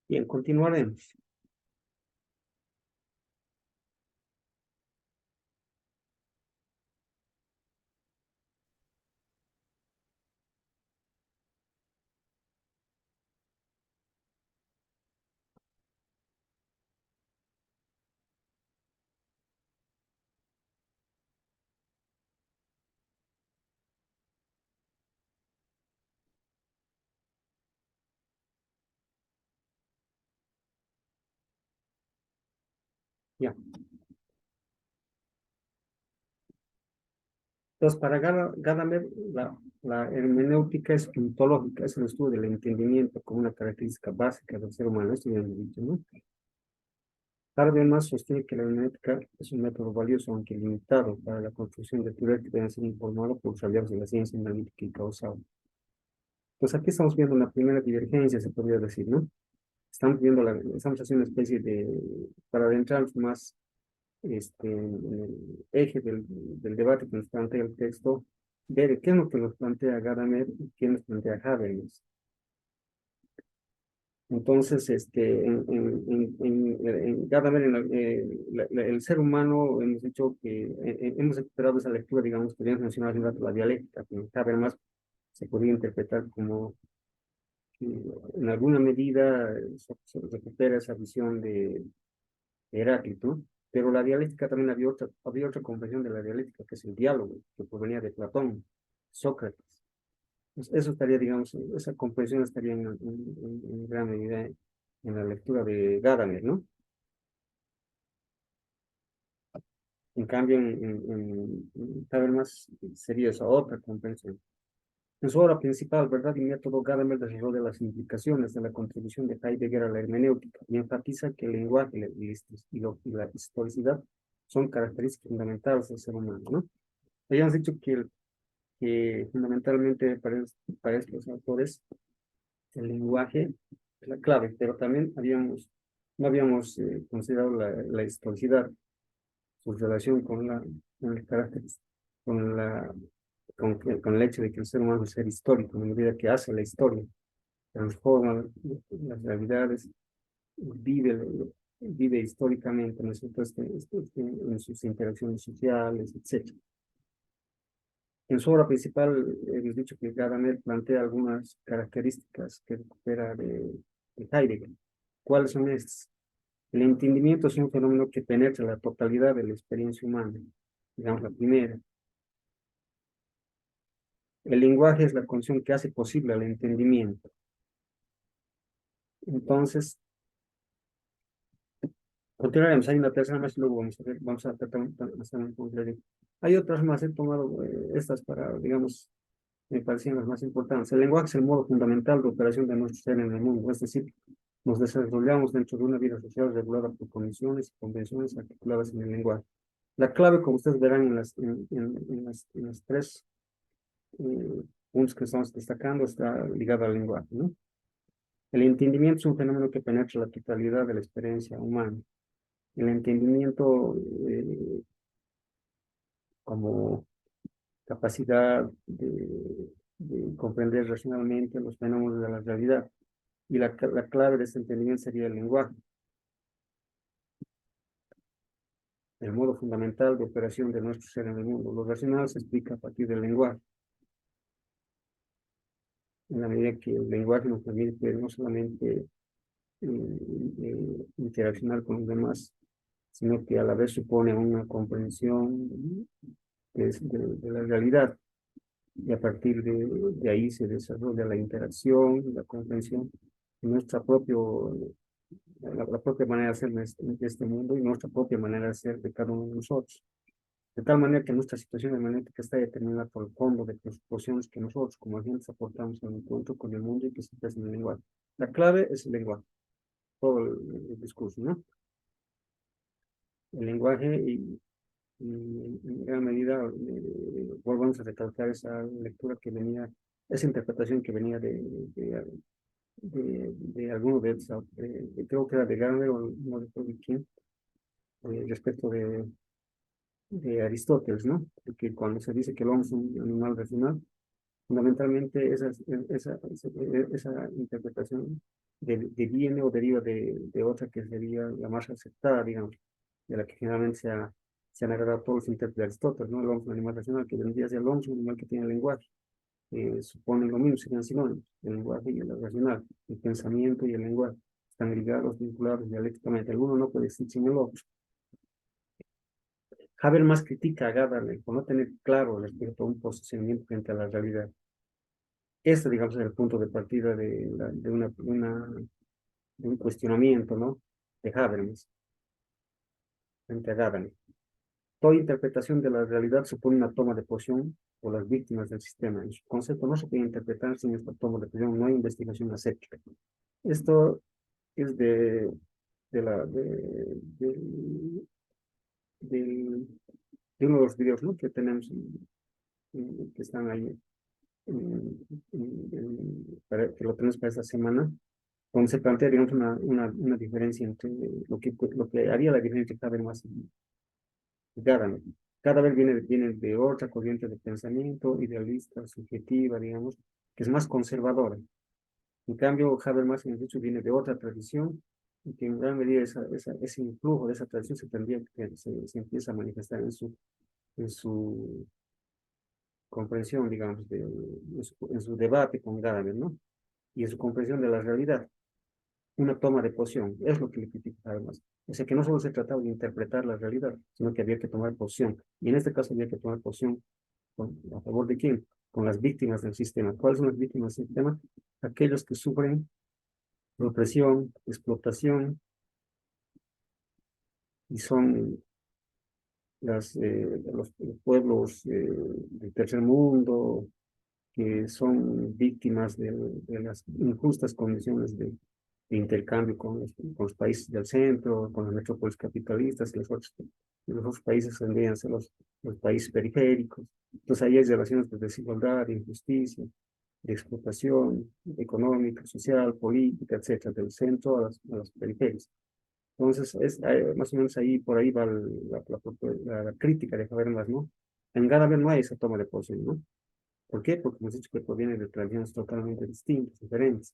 Bien, continuaremos. Ya. Entonces, para Gadamer, la hermenéutica es ontológica, es el estudio del entendimiento como una característica básica del ser humano. Esto ya lo he dicho, ¿no? Además, sostiene que la hermenéutica es un método valioso, aunque limitado, para la construcción de teorías que deben ser informadas por los aliados de la ciencia analítica y causal. Pues aquí estamos viendo una primera divergencia, se podría decir, ¿no? Estamos haciendo una especie de, para adentrarnos más en el eje del debate que nos plantea el texto, ver qué es lo que nos plantea Gadamer y qué nos plantea Habermas. Entonces, en Gadamer, el ser humano, hemos dicho que hemos recuperado esa lectura, digamos, que habíamos mencionado hace un rato, la dialéctica, que en Habermas se podría interpretar como que en alguna medida se recupera esa visión de Heráclito, pero la dialéctica también había otra comprensión de la dialéctica, que es el diálogo, que provenía de Platón, Sócrates. Pues eso estaría, digamos, esa comprensión estaría en gran medida en la lectura de Gadamer, ¿no? En cambio, Habermas sería esa otra comprensión. En su obra principal, Verdad y Método, Gadamer desarrolla las implicaciones de la contribución de Heidegger a la hermenéutica y enfatiza que el lenguaje y la historicidad son características fundamentales del ser humano, ¿no? Habíamos dicho que fundamentalmente para estos autores el lenguaje es la clave, pero también no habíamos considerado la historicidad, su relación con el carácter, con la, con el hecho de que el ser humano es ser histórico, en la medida que hace la historia, transforma las realidades, vive, vive históricamente, ¿no es cierto? En sus interacciones sociales, etcétera. En su obra principal, hemos dicho que Gadamer plantea algunas características que recupera de Heidegger. ¿Cuáles son estas? El entendimiento es un fenómeno que penetra la totalidad de la experiencia humana. Digamos, la primera. El lenguaje es la condición que hace posible el entendimiento. Entonces, continuaremos. Hay una tercera más y luego vamos a tratar un poco de. Hay otras más, he tomado estas para, digamos, me parecían las más importantes. El lenguaje es el modo fundamental de operación de nuestro ser en el mundo, es decir, nos desarrollamos dentro de una vida social regulada por condiciones y convenciones articuladas en el lenguaje. La clave, como ustedes verán en las tres puntos que estamos destacando, está ligada al lenguaje, ¿no? El entendimiento es un fenómeno que penetra la totalidad de la experiencia humana. El entendimiento como capacidad de comprender racionalmente los fenómenos de la realidad. Y la clave de este entendimiento sería el lenguaje, el modo fundamental de operación de nuestro ser en el mundo. Lo racional se explica a partir del lenguaje, en la medida que el lenguaje nos permite no solamente interaccionar con los demás, sino que a la vez supone una comprensión de la realidad. Y a partir de ahí se desarrolla la interacción, la comprensión, nuestra propio, la propia manera de ser de este mundo y nuestra propia manera de ser de cada uno de nosotros. De tal manera que nuestra situación hermenéutica está determinada por el fondo de presuposiciones que nosotros como agentes aportamos al encuentro con el mundo y que se expresa en el lenguaje. La clave es el lenguaje, todo el discurso, ¿no? El lenguaje y en gran medida volvamos a recalcar esa lectura que venía, esa interpretación que venía de alguno creo que era de Gardner o no recuerdo quién, respecto de Aristóteles, ¿no? Porque cuando se dice que el hombre es un animal racional, fundamentalmente esa interpretación deviene o deriva de otra que sería la más aceptada, digamos, de la que generalmente se han agarrado todos los intérpretes de Aristóteles, ¿no? El hombre es un animal racional, que vendría a ser el hombre es un animal que tiene lenguaje. Suponen lo mismo, serían sinónimos, el lenguaje y el racional, el pensamiento y el lenguaje, están ligados, vinculados dialécticamente, alguno no puede existir sin el otro. Habermas critica a Gadamer por no tener claro respecto a un posicionamiento frente a la realidad. Este, digamos, es el punto de partida de un cuestionamiento, ¿no? De Habermas frente a Gadamer. Toda interpretación de la realidad supone una toma de posición por las víctimas del sistema. En su concepto no se puede interpretar sin esta toma de posición, no hay investigación aséptica. Esto es de, la, de, de uno de los videos, ¿no? Que tenemos, que están ahí, que lo tenemos para esta semana, donde se plantea, digamos, una diferencia entre lo que haría la diferencia entre Habermas y Gadamer. Gadamer viene de otra corriente de pensamiento, idealista, subjetiva, digamos, que es más conservadora. En cambio, Habermas, en el hecho, viene de otra tradición y que en gran medida ese influjo de esa tradición se empieza a manifestar en su comprensión, digamos, en su debate con Gadamer, ¿no? Y en su comprensión de la realidad. Una toma de posición, es lo que le critica además. O sea que no solo se trataba de interpretar la realidad, sino que había que tomar posición. Y en este caso había que tomar posición a favor de quién, con las víctimas del sistema. ¿Cuáles son las víctimas del sistema? Aquellos que sufren represión, explotación, y son los pueblos del tercer mundo, que son víctimas de las injustas condiciones de intercambio con los países del centro, con las metrópolis capitalistas y los otros países tendrían a ser los países periféricos. Entonces ahí hay relaciones de desigualdad, de injusticia, de explotación económica, social, política, etcétera, del centro a las periferias. Entonces, más o menos ahí, por ahí va la crítica de Habermas, ¿no? En Gadamer no hay esa toma de posición, ¿no? ¿Por qué? Porque hemos dicho que proviene de tradiciones totalmente distintas, diferentes.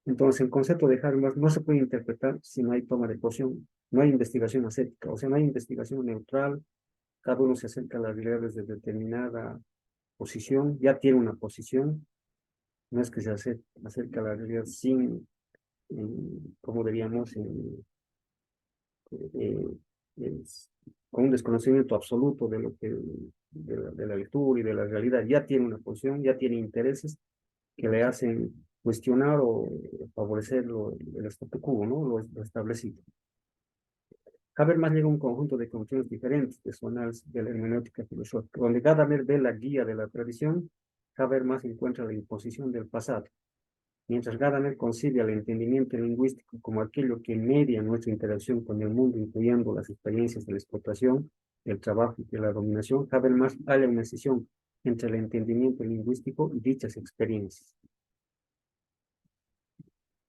Entonces, el concepto de Habermas no se puede interpretar si no hay toma de posición, no hay investigación ascética, o sea, no hay investigación neutral, cada uno se acerca a la realidad desde determinada posición, ya tiene una posición, no es que se acerca a la realidad sin, como diríamos, eh, es- con un desconocimiento absoluto de lo que, de la lectura y de la realidad, ya tiene una posición, ya tiene intereses que le hacen cuestionar o favorecer el statu quo, ¿no? Lo establecido. Habermas llega a un conjunto de conclusiones diferentes de su análisis de la hermenéutica filosófica. Donde Gadamer ve la guía de la tradición, Habermas encuentra la imposición del pasado. Mientras Gadamer concibe al entendimiento lingüístico como aquello que media nuestra interacción con el mundo, incluyendo las experiencias de la explotación, el trabajo y de la dominación, Habermas halla una escisión entre el entendimiento lingüístico y dichas experiencias.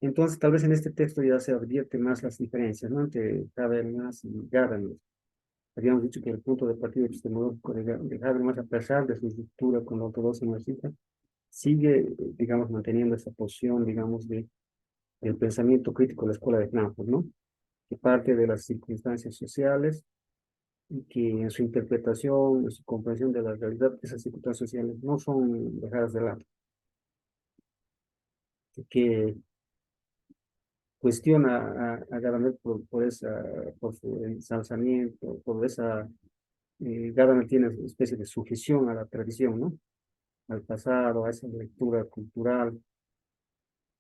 Entonces, tal vez en este texto ya se advierte más las diferencias, ¿no? Entre Habermas y Gadamer. Habíamos dicho que el punto de partida epistemológico de Habermas, a pesar de su ruptura con la ortodoxia marxista, sigue, digamos, manteniendo esa posición, digamos, del pensamiento crítico de la escuela de Frankfurt, ¿no? Que parte de las circunstancias sociales y que en su interpretación, en su comprensión de la realidad, esas circunstancias sociales no son dejadas de lado, que cuestiona a Gadamer por su ensalzamiento, por esa, Gadamer tiene una especie de sujeción a la tradición, ¿no? Al pasado, a esa lectura cultural,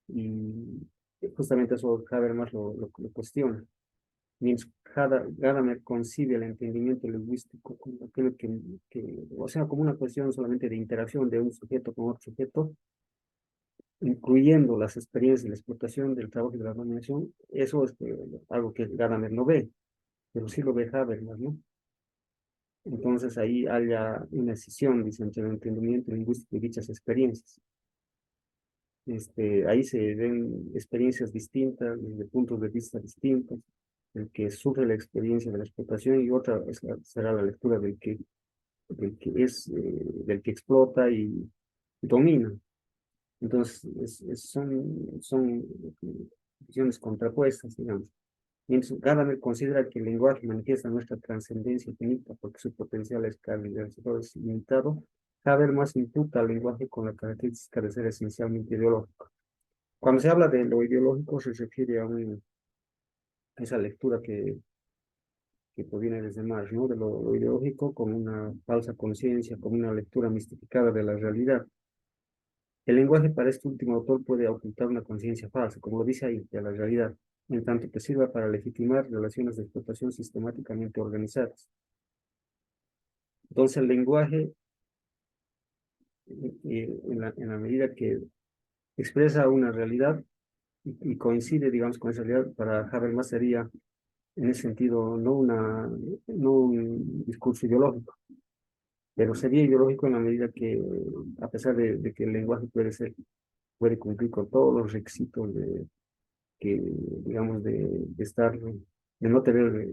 y justamente eso Habermas lo cuestiona. Mientras Gadamer concibe el entendimiento lingüístico como aquello o sea, como una cuestión solamente de interacción de un sujeto con otro sujeto, incluyendo las experiencias de la explotación, del trabajo y de la dominación, eso es algo que Gadamer no ve, pero sí lo ve Habermas, ¿no? Entonces ahí haya una escisión, dice, entre el entendimiento lingüístico y dichas experiencias. Ahí se ven experiencias distintas, desde puntos de vista distintos, el que sufre la experiencia de la explotación y otra será la lectura del que explota y domina. Entonces, son visiones contrapuestas, digamos. Mientras Gadamer considera que el lenguaje manifiesta nuestra trascendencia infinita porque su potencial esclarecedor es limitado, Habermas imputa al lenguaje con la característica de ser esencialmente ideológico. Cuando se habla de lo ideológico se refiere a esa lectura que proviene desde Marx, ¿no? De lo ideológico como una falsa conciencia, como una lectura mistificada de la realidad. El lenguaje para este último autor puede ocultar una conciencia falsa, como lo dice ahí, de la realidad, en tanto que sirva para legitimar relaciones de explotación sistemáticamente organizadas. Entonces, el lenguaje, en la medida que expresa una realidad y coincide, digamos, con esa realidad, para Habermas sería, en ese sentido, no un discurso ideológico, pero sería ideológico en la medida que, a pesar de que el lenguaje puede cumplir con todos los requisitos que, digamos, de estar, de no tener,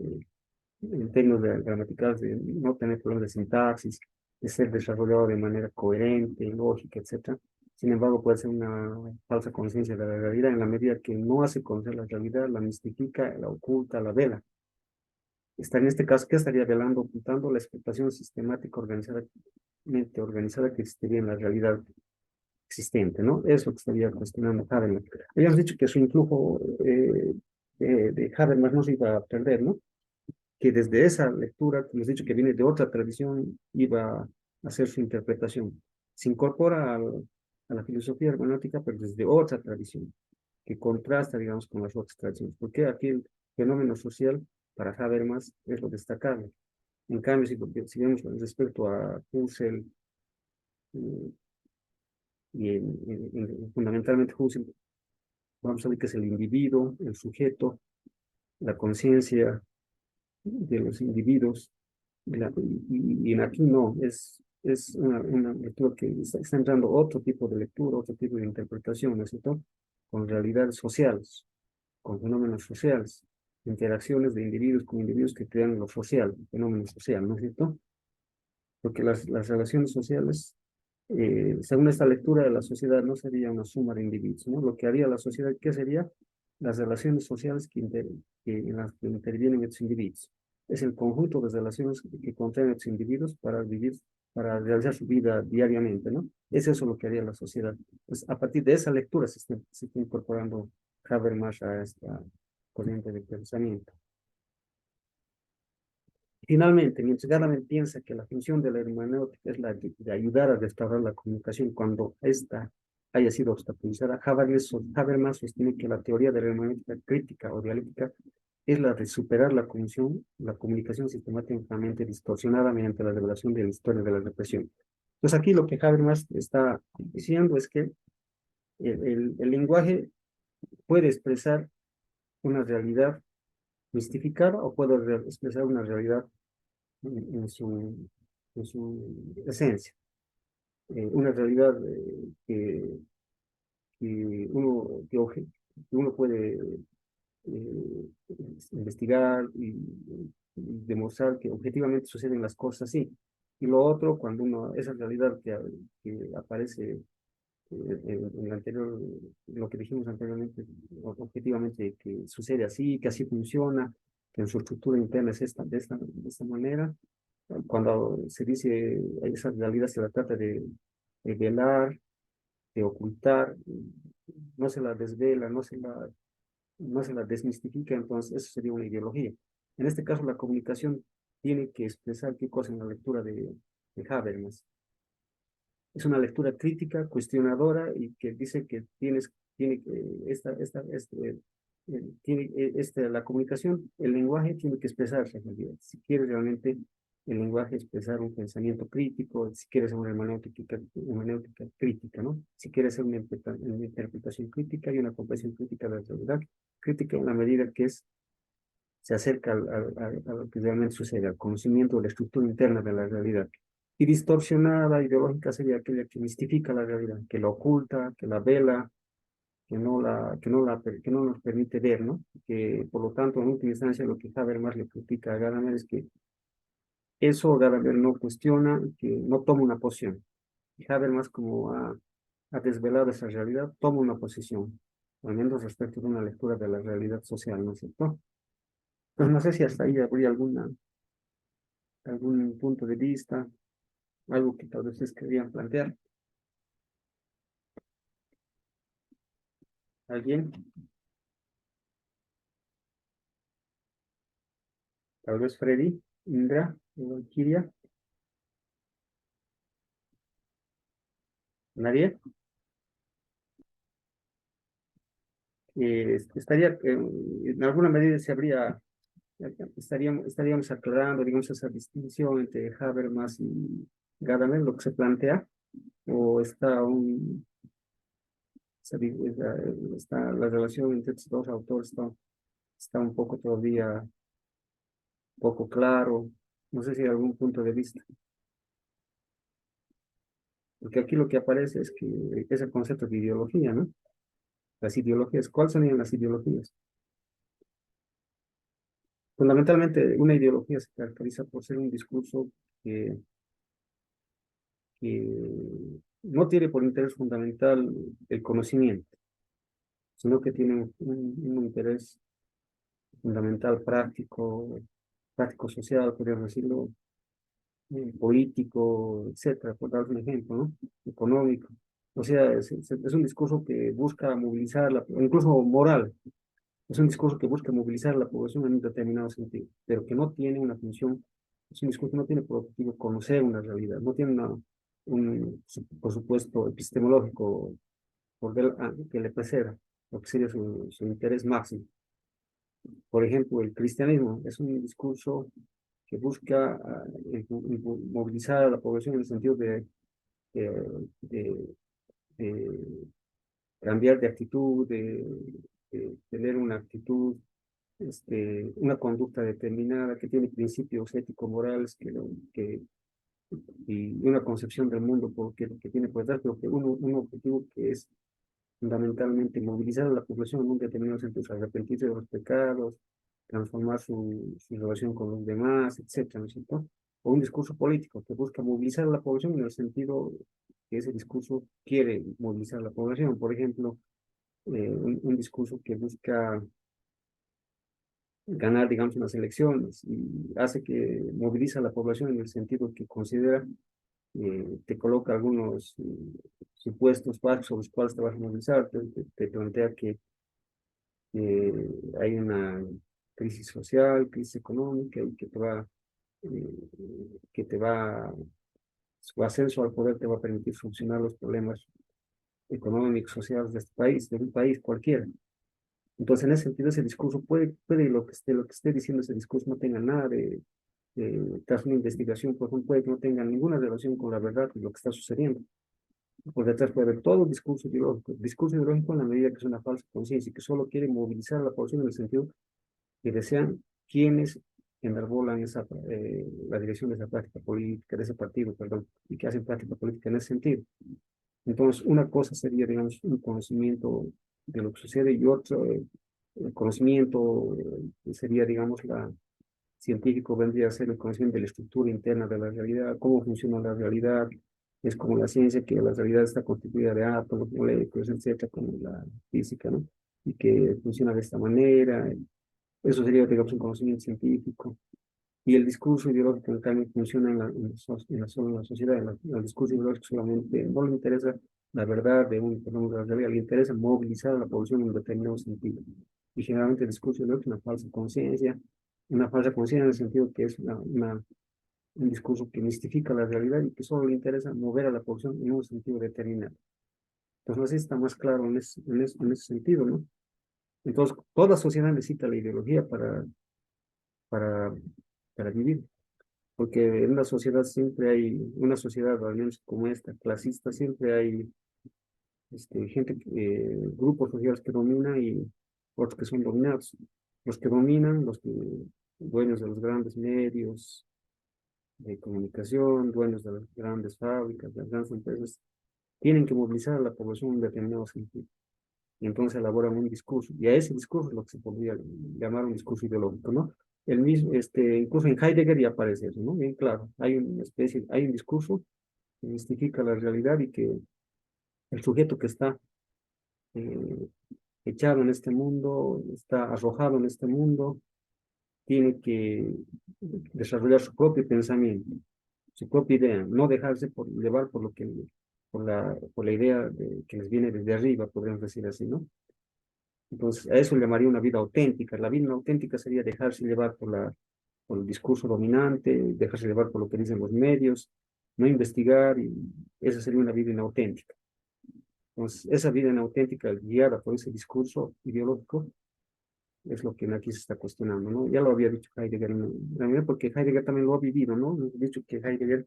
en términos gramaticales, de no tener problemas de sintaxis, de ser desarrollado de manera coherente, lógica, etcétera. Sin embargo, puede ser una falsa conciencia de la realidad en la medida que no hace conocer la realidad, la mistifica, la oculta, la vela. Está en este caso, ¿qué estaría velando, ocultando? La explotación sistemática organizada que existiría en la realidad existente, ¿no? Eso que estaría cuestionando Habermas. Habíamos dicho que su influjo de Habermas no se iba a perder, ¿no? Que desde esa lectura, que hemos dicho que viene de otra tradición, iba a hacer su interpretación. Se incorpora a la filosofía hermenéutica, pero desde otra tradición, que contrasta, digamos, con las otras tradiciones. Porque aquí el fenómeno social para Habermas es lo destacable. En cambio, si vemos respecto a Husserl eh, y fundamentalmente Husserl, vamos a ver que es el individuo, el sujeto, la conciencia de los individuos, y aquí no, es una lectura que está entrando otro tipo de lectura, otro tipo de interpretación, ¿no es cierto? Con realidades sociales, con fenómenos sociales, interacciones de individuos con individuos que crean lo social, el fenómeno social, ¿no es cierto? Porque las relaciones sociales, según esta lectura de la sociedad, no sería una suma de individuos, ¿no? Lo que haría la sociedad, ¿qué sería? Las relaciones sociales en las que intervienen estos individuos. Es el conjunto de relaciones que contraen estos individuos para vivir, para realizar su vida diariamente, ¿no? Es eso lo que haría la sociedad. Pues a partir de esa lectura se está incorporando Habermas a esta corriente de pensamiento. Finalmente, mientras Gadamer piensa que la función de la hermenéutica es la de ayudar a restaurar la comunicación cuando ésta haya sido obstaculizada, Habermas sostiene que la teoría de la hermenéutica crítica o dialéctica es la de superar la comunicación sistemáticamente distorsionada mediante la revelación de la historia de la represión. Entonces aquí lo que Habermas está diciendo es que el lenguaje puede expresar una realidad mistificada o puede expresar una realidad en su esencia. Una realidad que uno puede eh, investigar y demostrar que objetivamente suceden las cosas así. Y lo otro, cuando esa realidad que aparece en la anterior, lo que dijimos anteriormente, objetivamente que sucede así, que así funciona, que en su estructura interna es de esta manera, cuando se dice esa realidad se la trata de velar, de ocultar, no se la desvela, no se la desmistifica, entonces eso sería una ideología. En este caso, la comunicación tiene que expresar qué cosa en la lectura de Habermas. Es una lectura crítica, cuestionadora y que dice que tiene que, la comunicación, el lenguaje tiene que expresarse en realidad. Si quiere realmente el lenguaje expresar un pensamiento crítico, si quiere ser una hermenéutica crítica, ¿no? Si quiere ser una interpretación crítica y una comprensión crítica de la realidad, crítica en la medida que se acerca a lo que realmente sucede, al conocimiento de la estructura interna de la realidad. Y distorsionada, ideológica sería aquella que mistifica la realidad, que la oculta, que la vela, que no nos permite ver, ¿no? Que por lo tanto, en última instancia, lo que Habermas le critica a Gadamer es que eso Gadamer no cuestiona, que no toma una posición. Y Habermas, como ha ha desvelado esa realidad, toma una posición, al menos respecto de una lectura de la realidad social, ¿no es cierto? Pues no sé si hasta ahí habría algún punto de vista, algo que tal vez ustedes querían plantear. ¿Alguien? Tal vez Freddy, Indra, Valkyria, nadie. Estaría, en alguna medida se habría, estaríamos aclarando, digamos, esa distinción entre Habermas y Gadamer, lo que se plantea, o está la relación entre estos dos autores está un poco todavía poco claro, no sé si hay algún punto de vista, porque aquí lo que aparece es que es el concepto de ideología, ¿no? Las ideologías, ¿cuáles serían las ideologías? Fundamentalmente, una ideología se caracteriza por ser un discurso que, que no tiene por interés fundamental el conocimiento, sino que tiene un interés fundamental práctico, práctico social, podríamos decirlo, político, etcétera, por dar un ejemplo, ¿no? Económico. O sea, es un discurso que busca movilizar, incluso moral, es un discurso que busca movilizar a la población en un determinado sentido, pero que no tiene una función, es un discurso que no tiene por objetivo conocer una realidad, no tiene por supuesto, epistemológico que le preceda, lo que sería su interés máximo. Por ejemplo, el cristianismo es un discurso que busca movilizar a la población en el sentido de, de- de cambiar de actitud, de tener una actitud, una conducta determinada que tiene principios ético-morales y una concepción del mundo que tiene por detrás, pero que un objetivo que es fundamentalmente movilizar a la población en un determinado sentido, arrepentirse de los pecados, transformar su relación con los demás, etcétera, ¿no es cierto? O un discurso político que busca movilizar a la población en el sentido que ese discurso quiere movilizar a la población. Por ejemplo, un discurso que busca ganar, digamos, unas elecciones y hace que moviliza a la población en el sentido que considera, te coloca algunos supuestos factos sobre los cuales te vas a movilizar, te plantea que hay una crisis social, crisis económica y que te va, su ascenso al poder te va a permitir solucionar los problemas económicos, sociales de este país, de un país cualquiera. Entonces, en ese sentido, ese discurso puede lo que esté diciendo ese discurso no tenga nada tras una investigación, por ejemplo, puede que no tenga ninguna relación con la verdad y lo que está sucediendo. Por detrás puede haber todo discurso ideológico en la medida que es una falsa conciencia y que solo quiere movilizar a la población en el sentido que desean quienes enarbolan la dirección de esa práctica política, de ese partido, perdón, y que hacen práctica política en ese sentido. Entonces, una cosa sería, digamos, un conocimiento de lo que sucede y otro, el conocimiento sería, digamos, científico vendría a ser el conocimiento de la estructura interna de la realidad, cómo funciona la realidad, es como la ciencia, que la realidad está constituida de átomos, moléculas, etcétera, como la física, ¿no? Y que funciona de esta manera. Eso sería, digamos, un conocimiento científico. Y el discurso ideológico, en cambio, funciona solo en la sociedad. El discurso ideológico solamente no le interesa la verdad perdón, de la realidad, le interesa movilizar a la población en un determinado sentido. Y generalmente el discurso ideológico es una falsa conciencia en el sentido que es un discurso que mistifica la realidad y que solo le interesa mover a la población en un sentido determinado. Entonces, no sé si está más claro en ese sentido, ¿no? Entonces, toda sociedad necesita la ideología para, para vivir. Porque en la sociedad siempre hay, una sociedad al menos como esta, clasista, siempre hay grupos sociales que dominan y otros que son dominados. Los que dominan, dueños de los grandes medios de comunicación, dueños de las grandes fábricas, de las grandes empresas, tienen que movilizar a la población en un determinado sentido. Y entonces elaboran un discurso. Y a ese discurso es lo que se podría llamar un discurso ideológico, ¿no? El mismo, incluso en Heidegger ya aparece eso, ¿no? Bien claro, hay un discurso que mistifica la realidad y que El sujeto que está eh, echado en este mundo, está arrojado en este mundo, tiene que desarrollar su propio pensamiento, su propia idea, no dejarse llevar por lo que, por la idea que les viene desde arriba, podríamos decir así, ¿no? Entonces, a eso le llamaría una vida auténtica. La vida auténtica sería dejarse llevar por el discurso dominante, dejarse llevar por lo que dicen los medios, no investigar, y esa sería una vida inauténtica. Entonces, esa vida inauténtica guiada por ese discurso ideológico es lo que aquí se está cuestionando, ¿no? Ya lo había dicho Heidegger, porque Heidegger también lo ha vivido, ¿no? He dicho que Heidegger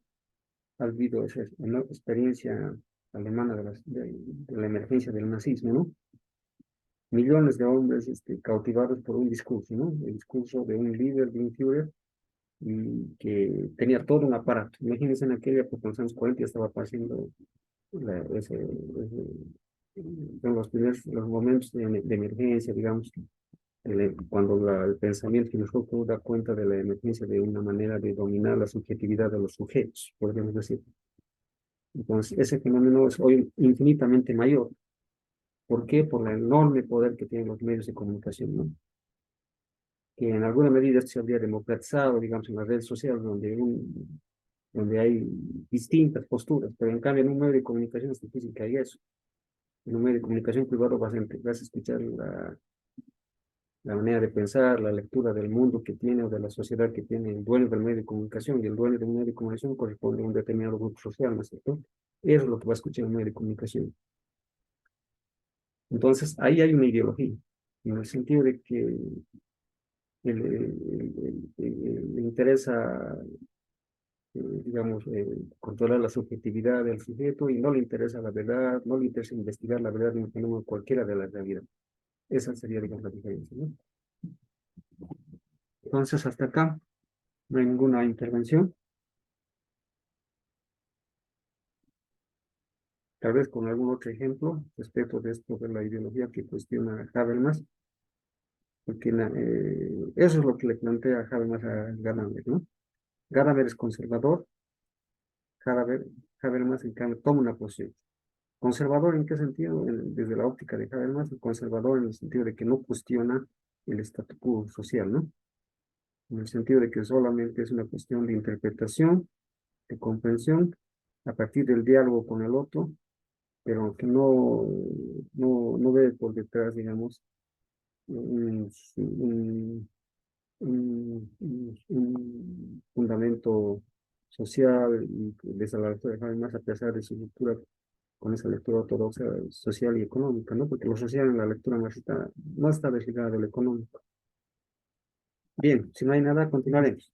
ha vivido esa experiencia alemana de la emergencia del nazismo, ¿no? Millones de hombres cautivados por un discurso, ¿no? El discurso de un líder, de un Führer, y que tenía todo un aparato. Imagínense en aquella época, en los años 40, ya estaba pasando son los primeros los momentos de emergencia, digamos, cuando el pensamiento filosófico da cuenta de la emergencia de una manera de dominar la subjetividad de los sujetos, podríamos decir. Entonces, ese fenómeno es hoy infinitamente mayor. ¿Por qué? Por el enorme poder que tienen los medios de comunicación, ¿no? Que en alguna medida esto se habría democratizado, digamos, en las redes sociales, donde hay distintas posturas, pero en cambio en un medio de comunicación es difícil que haya eso. En un medio de comunicación privado vas a escuchar la manera de pensar, la lectura del mundo que tiene o de la sociedad que tiene el dueño del medio de comunicación, y el dueño del medio de comunicación corresponde a un determinado grupo social, ¿no es cierto? Eso es lo que va a escuchar en un medio de comunicación. Entonces, ahí hay una ideología, en el sentido de que le interesa, digamos, controlar la subjetividad del sujeto, y no le interesa la verdad, no le interesa investigar la verdad de un fenómeno cualquiera de la realidad. Esa sería, digamos, la diferencia, ¿no? Entonces, hasta acá no hay ninguna intervención. Tal vez con algún otro ejemplo respecto de esto de la ideología que cuestiona Habermas, porque eso es lo que le plantea Habermas a Gadamer, ¿no? Gadamer es conservador, Haber, Habermas en cambio toma una posición. ¿Conservador en qué sentido? Desde la óptica de Habermas, conservador en el sentido de que no cuestiona el statu quo social, ¿no? En el sentido de que solamente es una cuestión de interpretación, de comprensión, a partir del diálogo con el otro, pero que no ve por detrás, digamos, un, un, un fundamento social, y desde la lectura de Habermas, a pesar de su lectura con esa lectura ortodoxa social y económica, ¿no? Porque lo social en la lectura marxista no está desligado de lo económico. Bien, si no hay nada, continuaremos.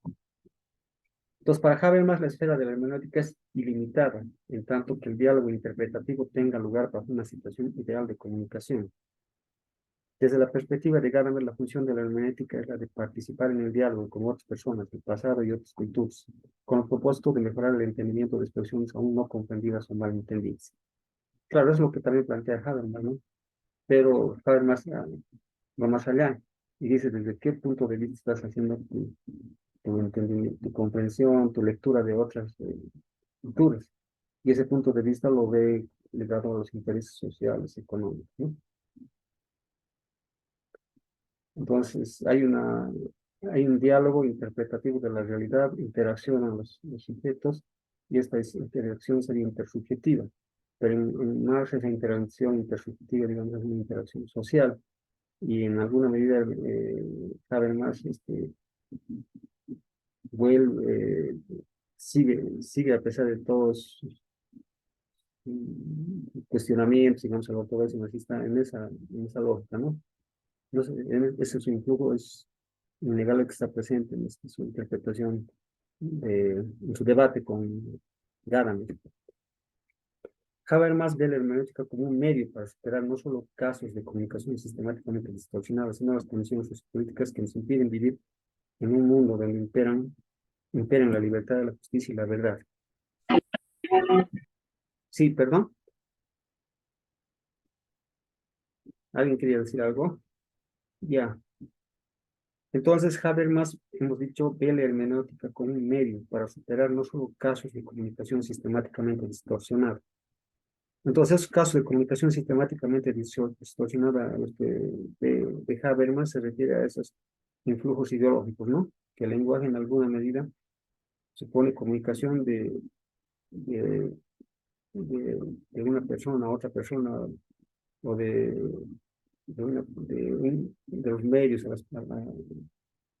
Entonces, para Habermas, la esfera de la hermenéutica es ilimitada, en tanto que el diálogo interpretativo tenga lugar bajo una situación ideal de comunicación. Desde la perspectiva de Gadamer, la función de la hermenéutica es la de participar en el diálogo con otras personas del pasado y otras culturas, con el propósito de mejorar el entendimiento de expresiones aún no comprendidas o malentendidas. Claro, es lo que también plantea Habermas, ¿no? Pero Habermas va más allá y dice desde qué punto de vista estás haciendo tu entendimiento, tu comprensión, tu lectura de otras culturas. Y ese punto de vista lo ve ligado a los intereses sociales, económicos, ¿no? Entonces, hay un diálogo interpretativo de la realidad, interaccionan los sujetos, y esta interacción sería intersubjetiva. Pero en Marx esa interacción intersubjetiva, digamos, es una interacción social, y en alguna medida Habermas vuelve, sigue a pesar de todos sus cuestionamientos, digamos, el ortodoxo marxista en esa lógica, ¿no? Entonces, ese su influjo es innegable que está presente en su interpretación, en su debate con Gadamer. Habermas ve la hermenéutica como un medio para superar no solo casos de comunicación sistemáticamente distorsionadas, sino las condiciones sociopolíticas que nos impiden vivir en un mundo donde imperan la libertad, la justicia y la verdad. Sí, perdón, ¿alguien quería decir algo? Ya. Entonces, Habermas, hemos dicho, ve la hermenéutica como un medio para superar no solo casos de comunicación sistemáticamente distorsionada, Entonces, esos casos de comunicación sistemáticamente distorsionada a los que de Habermas se refiere a esos influjos ideológicos, ¿no? Que el lenguaje en alguna medida supone comunicación de, de una persona a otra persona o de los medios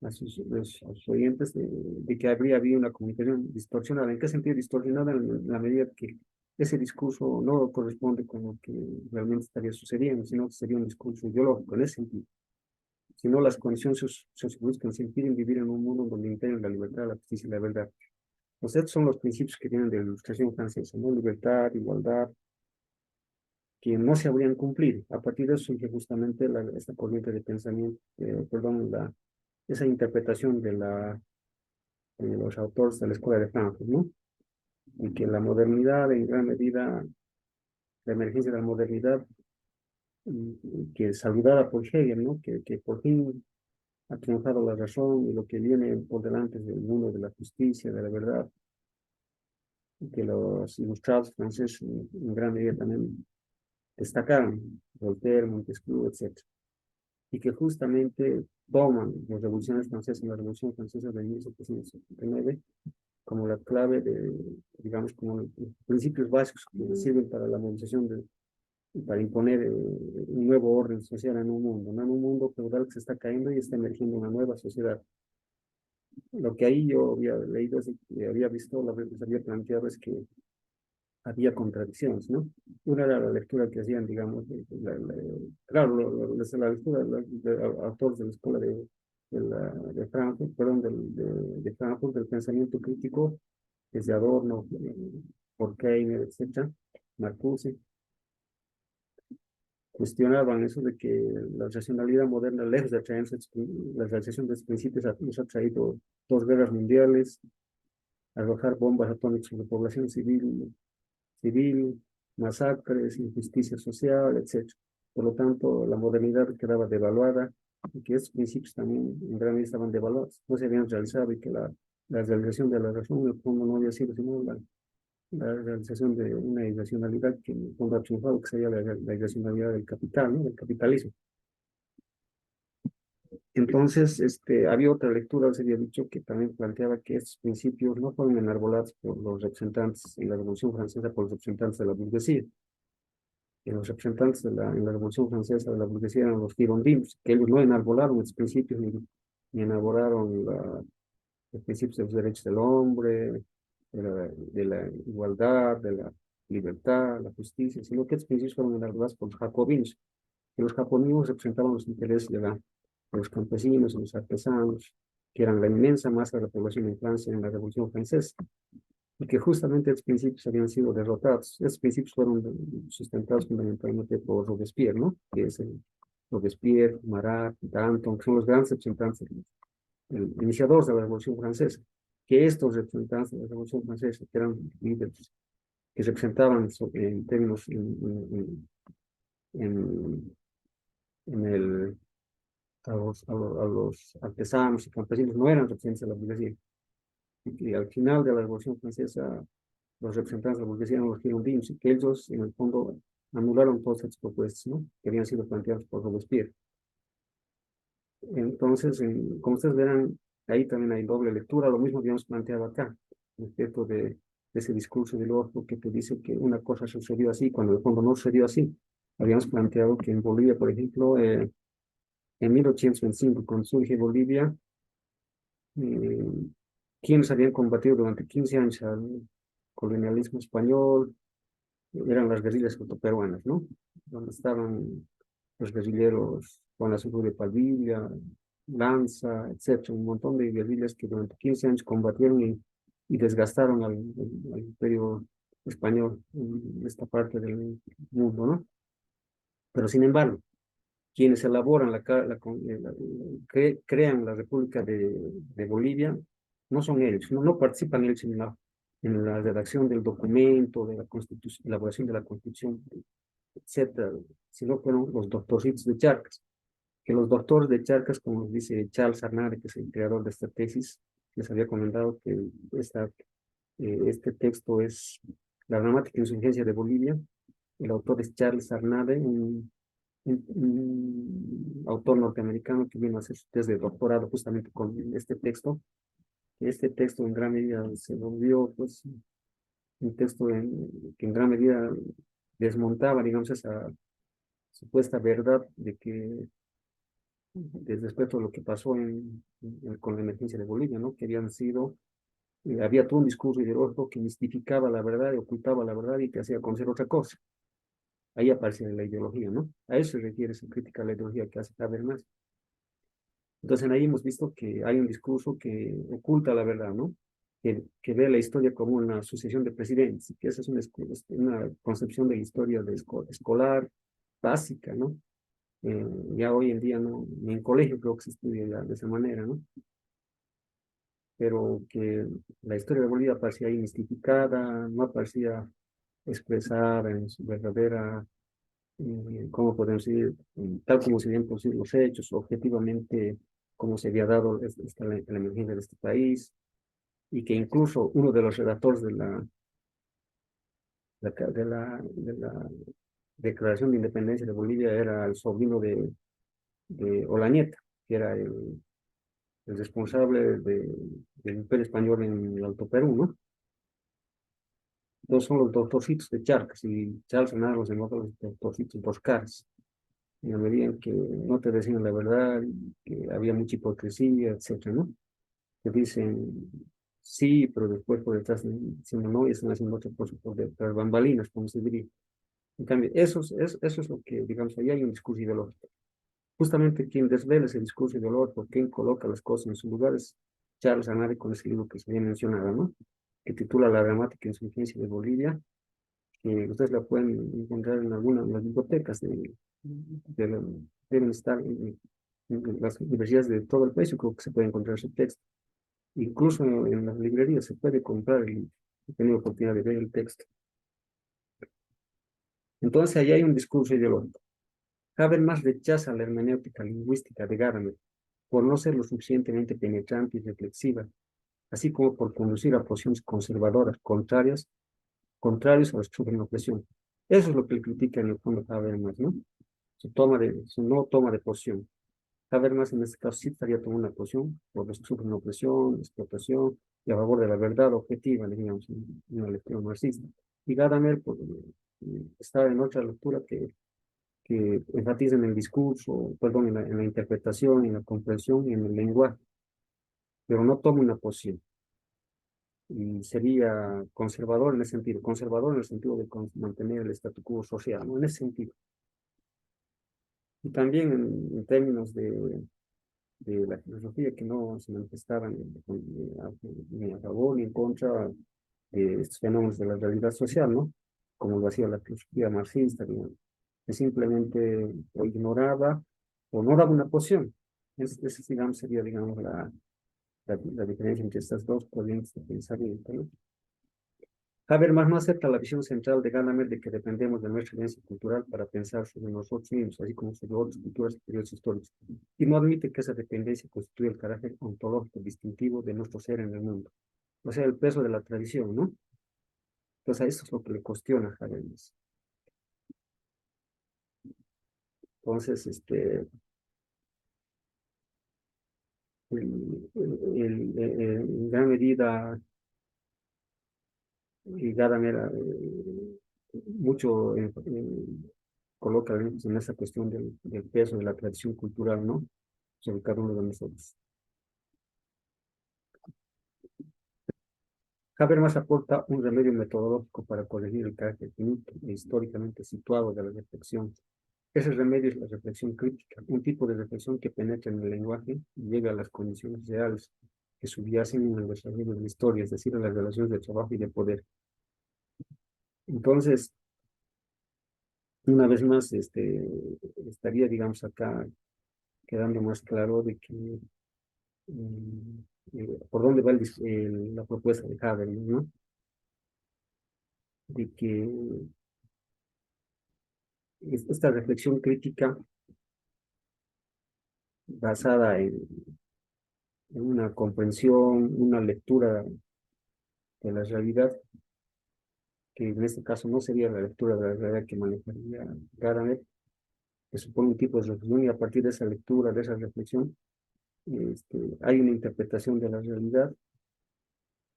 a sus oyentes de que habría habido una comunicación distorsionada. ¿En qué sentido distorsionada? En la medida que ese discurso no corresponde con lo que realmente estaría sucediendo, sino que sería un discurso ideológico en ese sentido. Si no, las condiciones sociológicas impiden vivir en un mundo donde imperen la libertad, la justicia y la verdad. Pues estos son los principios que vienen de la Ilustración francesa, ¿no? Libertad, igualdad, que no se habrían cumplido. A partir de eso surge justamente esta corriente de pensamiento, perdón, esa interpretación de los autores de la Escuela de Frankfurt, ¿no? Y que la modernidad, en gran medida, la emergencia de la modernidad, que es saludada por Hegel, ¿no? Que por fin ha triunfado la razón y lo que viene por delante es el mundo de la justicia, de la verdad, y que los ilustrados franceses en gran medida también destacaron, Voltaire, Montesquieu, etc. Y que justamente toman las revoluciones francesas, la Revolución Francesa de 1789, como la clave de, digamos, como los principios básicos que sirven para la movilización para imponer un nuevo orden social en un mundo, ¿no? En un mundo feudal que se está cayendo y está emergiendo una nueva sociedad. Lo que ahí yo había leído, había visto, había planteado es que había contradicciones, ¿no? Una era la lectura que hacían, digamos, claro, la lectura de autores de la escuela de Frankfurt, perdón, de Frankfurt, del pensamiento crítico, desde Adorno, Horkheimer, etcétera, Marcuse, cuestionaban eso de que la racionalidad moderna, lejos de atraerse, la realización de estos principios nos ha traído dos guerras mundiales, arrojar bombas atómicas sobre población civil, masacres, injusticia social, etc. Por lo tanto, la modernidad quedaba devaluada y que estos principios también en gran medida estaban devaluados, no se habían realizado y que la realización de la razón en el fondo no había sido sino la realización de una irracionalidad que en el fondo ha triunfado, que sería la irracionalidad del capital, ¿no? Del capitalismo. Entonces, había otra lectura, se había dicho, que también planteaba que estos principios no fueron enarbolados por los representantes en la Revolución Francesa, por los representantes de la burguesía, que los representantes en la Revolución Francesa de la burguesía eran los girondinos, que ellos no enarbolaron estos principios ni enarbolaron los principios de los derechos del hombre, de la igualdad, de la libertad, la justicia, sino que estos principios fueron enarbolados por los jacobinos, que los jacobinos representaban los intereses de los campesinos y los artesanos, que eran la inmensa masa de la población en Francia en la Revolución Francesa, y que justamente estos principios habían sido derrotados. Estos principios fueron sustentados fundamentalmente por Robespierre, ¿no? Que es Robespierre, Marat, Danton, que son los grandes representantes, iniciadores de la Revolución Francesa, que estos representantes de la Revolución Francesa, que eran líderes, que representaban en términos en, en el, a los artesanos y campesinos, no eran representantes de la burguesía. Y al final de la Revolución Francesa, los representantes de la burguesía eran los girondinos, y que ellos, en el fondo, anularon todas estas propuestas, ¿no? Que habían sido planteadas por Robespierre. Entonces, como ustedes verán, ahí también hay doble lectura, lo mismo habíamos planteado acá, respecto de ese discurso del otro que te dice que una cosa sucedió así, cuando en el fondo no sucedió así. Habíamos planteado que en Bolivia, por ejemplo, en 1825, cuando surge Bolivia, eh, quienes habían combatido durante 15 años al colonialismo español, eran las guerrillas cotoperuanas, ¿no? Donde estaban los guerrilleros Juan Azul de Padilla, Lanza, etcétera, un montón de guerrillas que durante 15 años combatieron y desgastaron al imperio español en esta parte del mundo, ¿no? Pero sin embargo, quienes elaboran crean la República de Bolivia, no son ellos, no participan ellos en la redacción del documento, de la constitución, elaboración de la constitución, etcétera, sino fueron los doctorcitos de Charcas, que los doctores de Charcas, como nos dice Charles Arnade, que es el creador de esta tesis, les había comentado que este texto es la dramática insurgencia de Bolivia, El autor es Charles Arnade, un autor norteamericano que vino a hacer su tesis de doctorado justamente con este texto. Este texto en gran medida se volvió pues un texto que en gran medida desmontaba, digamos, esa supuesta verdad de que desde respecto a lo que pasó con la emergencia de Bolivia, ¿no? Que habían sido, había todo un discurso ideológico que mistificaba la verdad y ocultaba la verdad y que hacía conocer otra cosa. Ahí aparece la ideología, ¿no? A eso se refiere esa crítica a la ideología que hace Habermas. Entonces ahí hemos visto que hay un discurso que oculta la verdad, ¿no? Que ve la historia como una sucesión de presidentes, y que esa es una concepción de la historia de escolar básica, ¿no? Ya hoy en día no, ni en colegio creo que se estudia de esa manera, ¿no? Pero que la historia de Bolivia parecía ahí mistificada, no parecía expresar en su verdadera, ¿cómo podemos decir? Tal como se habían producido los hechos, objetivamente cómo se había dado la emergencia de este país, y que incluso uno de los redactores de la Declaración de Independencia de Bolivia era el sobrino de Olañeta, que era el responsable del Imperio Español en el Alto Perú, ¿no? Dos son los doctorcitos de Charcas, y Charles Hernández los llamaba los doctorcitos, dos caras, en la medida en que no te decían la verdad, que había mucha hipocresía, etcétera, ¿no? Que dicen sí, pero después por detrás dicen no, y están haciendo otra cosa por detrás, bambalinas, como se diría. En cambio, eso es lo que, digamos, ahí hay un discurso ideológico. Justamente quien desvela ese discurso ideológico, quien coloca las cosas en sus lugares, Charles Anare con ese libro que se había mencionado, ¿no? Que titula La gramática y insurgencia de Bolivia, que ustedes la pueden encontrar en algunas de las bibliotecas, deben estar en las universidades de todo el país, yo creo que se puede encontrar ese texto. Incluso en las librerías se puede comprar el libro. He tenido oportunidad de ver el texto. Entonces, ahí hay un discurso ideológico. Habermas rechaza la hermenéutica lingüística de Gadamer por no ser lo suficientemente penetrante y reflexiva, así como por conducir a posiciones conservadoras, contrarios a la opresión. Eso es lo que le critica en el fondo Habermas, ¿no? Su no toma de posición. Habermas en este caso sí estaría tomando una posición por los que sufren opresión, explotación y a favor de la verdad objetiva, digamos, en una lectura marxista. Y Gadamer está en otra lectura que enfatiza en el discurso, perdón, en la interpretación, en la comprensión y en el lenguaje, pero no toma una posición. Y sería conservador en el sentido de mantener el statu quo social, ¿no? En ese sentido. Y también en términos de la filosofía que no se manifestaban ni a favor ni en contra de estos fenómenos de la realidad social, ¿no? Como lo hacía la filosofía marxista, digamos, que simplemente o ignoraba o no daba una posición. Esa, digamos, sería, digamos, la diferencia entre estas dos corrientes de pensamiento, ¿no? Habermas no acepta la visión central de Gadamer de que dependemos de nuestra herencia cultural para pensar sobre nosotros mismos, así como sobre otras culturas y periodos históricos, y no admite que esa dependencia constituya el carácter ontológico distintivo de nuestro ser en el mundo, o sea, el peso de la tradición, ¿no? Entonces, a eso es lo que le cuestiona a Habermas. Entonces, en gran medida, y Gadamer mucho coloca en esa cuestión del peso de la tradición cultural, ¿no? Sobre cada uno de nosotros. Habermas aporta un remedio metodológico para corregir el carácter finito e históricamente situado de la reflexión. Ese remedio es la reflexión crítica, un tipo de reflexión que penetra en el lenguaje y llega a las condiciones reales que subyacen en el desarrollo de la historia, es decir, a las relaciones de trabajo y de poder. Entonces, una vez más, estaría, digamos, acá quedando más claro de que por dónde va la propuesta de Habermas, ¿no? De que esta reflexión crítica basada en una comprensión, una lectura de la realidad, que en este caso no sería la lectura de la realidad que manejaría Gadamer, que supone un tipo de reflexión, y a partir de esa lectura, de esa reflexión, hay una interpretación de la realidad,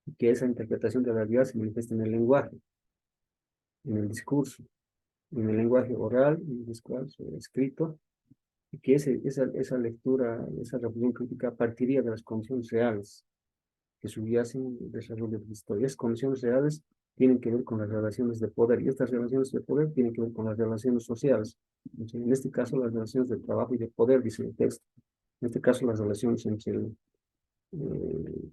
y que esa interpretación de la realidad se manifiesta en el lenguaje, en el discurso, en el lenguaje oral, en el discurso escrito, y que esa lectura, esa reflexión crítica partiría de las condiciones reales que subyacen el desarrollo de la historia. Esas condiciones reales tienen que ver con las relaciones de poder, y estas relaciones de poder tienen que ver con las relaciones sociales. Entonces, en este caso, las relaciones de trabajo y de poder, dice el texto. En este caso, las relaciones entre eh,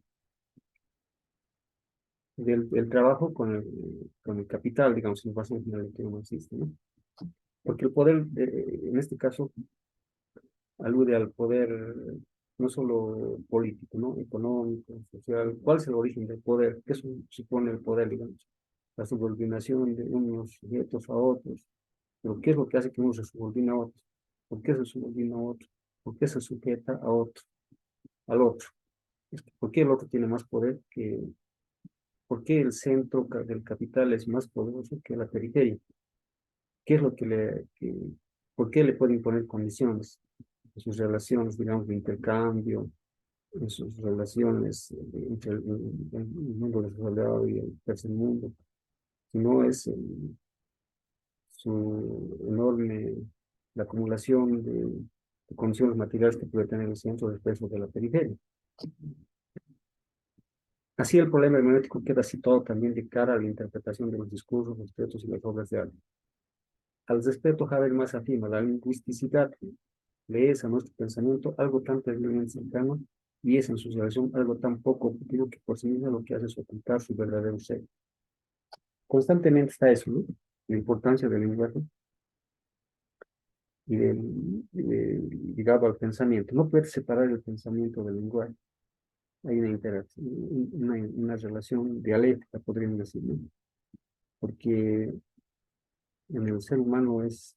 del trabajo con el capital, digamos, en base a la lectura marxista, ¿no? Porque el poder, en este caso, alude al poder no solo político, ¿no? Económico, social. ¿Cuál es el origen del poder? ¿Qué supone el poder, digamos? La subordinación de unos sujetos a otros. Pero ¿qué es lo que hace que uno se subordine a otros? ¿Por qué se subordina a otro? ¿Por qué se sujeta a otro, al otro? ¿Por qué el otro tiene más poder que... ¿Por qué el centro del capital es más poderoso que la periferia? ¿Qué es lo que por qué le puede imponer condiciones en sus relaciones, digamos, de intercambio, en sus relaciones entre el mundo desarrollado y el tercer mundo? Si no es su enorme, la acumulación de condiciones materiales que puede tener el centro después de la periferia. Así el problema hermenéutico queda situado también de cara a la interpretación de los discursos, los textos y las obras de arte. Al respecto, Habermas afirma, la lingüisticidad le es a nuestro pensamiento algo tan terriblemente cercano y es en su relación algo tan poco objetivo que por sí mismo lo que hace es ocultar su verdadero ser. Constantemente está eso, ¿no? La importancia del lenguaje ligado al pensamiento. No puedes separar el pensamiento del lenguaje. Hay una interacción, una relación dialéctica, podríamos decir, ¿no? Porque en el ser humano es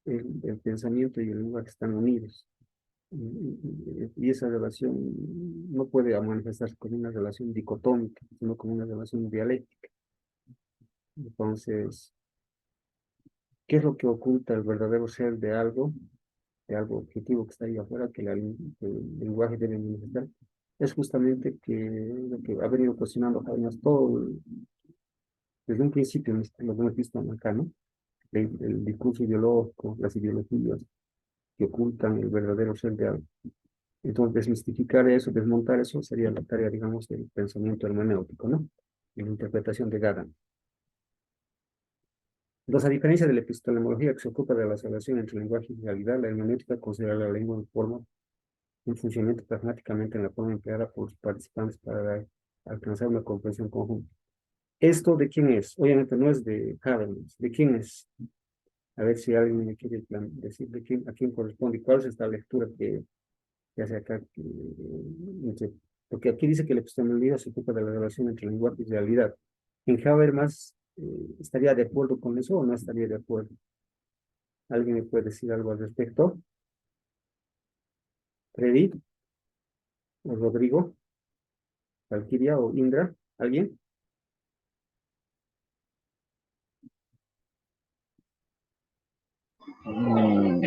el pensamiento y el lenguaje están unidos. Y esa relación no puede manifestarse como una relación dicotómica, sino como una relación dialéctica. Entonces, ¿qué es lo que oculta el verdadero ser de algo objetivo que está ahí afuera, que que el lenguaje debe manifestar? Es justamente que lo que ha venido cuestionando Jaime todo desde un principio, lo hemos visto acá, ¿no? El discurso ideológico, las ideologías que ocultan el verdadero ser de algo. Entonces, desmistificar eso, desmontar eso, sería la tarea, digamos, del pensamiento hermenéutico, ¿no? Y la interpretación de Gadamer. Entonces, a diferencia de la epistemología que se ocupa de la relación entre lenguaje y realidad, la hermenéutica considera la lengua en forma, un funcionamiento pragmáticamente en la forma empleada por los participantes para alcanzar una comprensión conjunta. ¿Esto de quién es? Obviamente no es de Habermas. ¿De quién es? A ver si alguien me quiere decir a quién corresponde y cuál es esta lectura que hace acá. Porque aquí dice que la epistemología se ocupa de la relación entre lenguaje y realidad. En Habermas, ¿estaría de acuerdo con eso o no estaría de acuerdo? ¿Alguien me puede decir algo al respecto? ¿Freddy? ¿O Rodrigo? ¿Valquiria o Indra? ¿Alguien? Mm,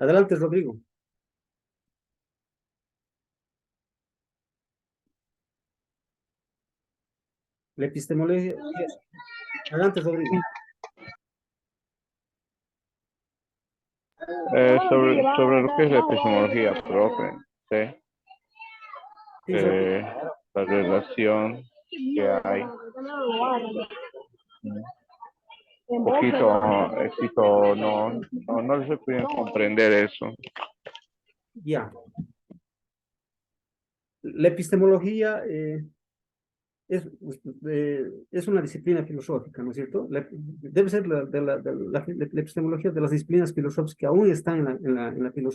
Adelante, Rodrigo. La epistemología. Adelante, Rodrigo. sobre lo que es la epistemología, profe, ¿sí? Sí, Rodrigo. La relación que hay. Un poquito, no les he podido comprender eso. Ya. La epistemología es una disciplina filosófica, ¿no es cierto? Debe ser la epistemología de las disciplinas filosóficas que aún están en la filosofía.